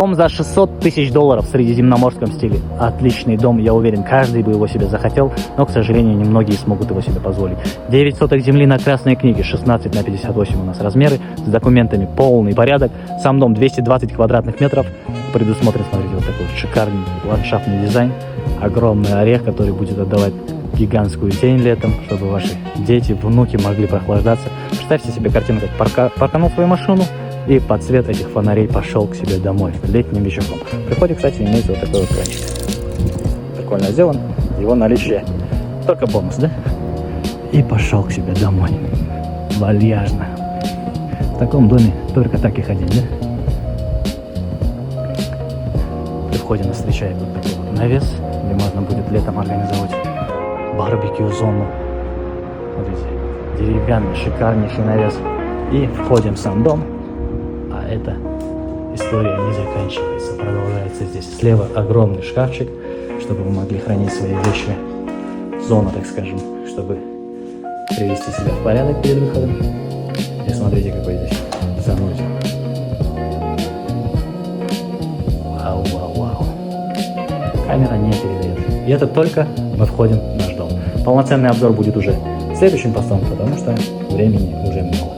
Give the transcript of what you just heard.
Дом за 600 тысяч долларов в средиземноморском стиле. Отличный дом, я уверен, каждый бы его себе захотел, но, к сожалению, немногие смогут его себе позволить. 9 соток земли на Красной книге, 16 на 58 у нас размеры, с документами полный порядок. Сам дом 220 квадратных метров, предусмотрен, смотрите, вот такой вот шикарный ландшафтный дизайн. Огромный орех, который будет отдавать гигантскую тень летом, чтобы ваши дети, внуки могли прохлаждаться. Представьте себе картину, как парканул свою машину, и под свет этих фонарей пошел к себе домой летним вечерком. При входе, кстати, имеется вот такой вот кранчик. Прикольно сделан. Его наличие только бонус, да? И пошел к себе домой. Вальяжно. В таком доме только так и ходить, да? При входе нас встречает вот такой вот навес, где можно будет летом организовать барбекю-зону. Смотрите, деревянный, шикарнейший навес. И входим в сам дом. А эта история не заканчивается, продолжается здесь. Слева огромный шкафчик, чтобы вы могли хранить свои вещи. Зона, так скажем, чтобы привести себя в порядок перед выходом. И смотрите, какой здесь санузел. Вау, вау, вау. Камера не передает. И это только мы входим в наш дом. Полноценный обзор будет уже следующим постом, потому что времени уже мало.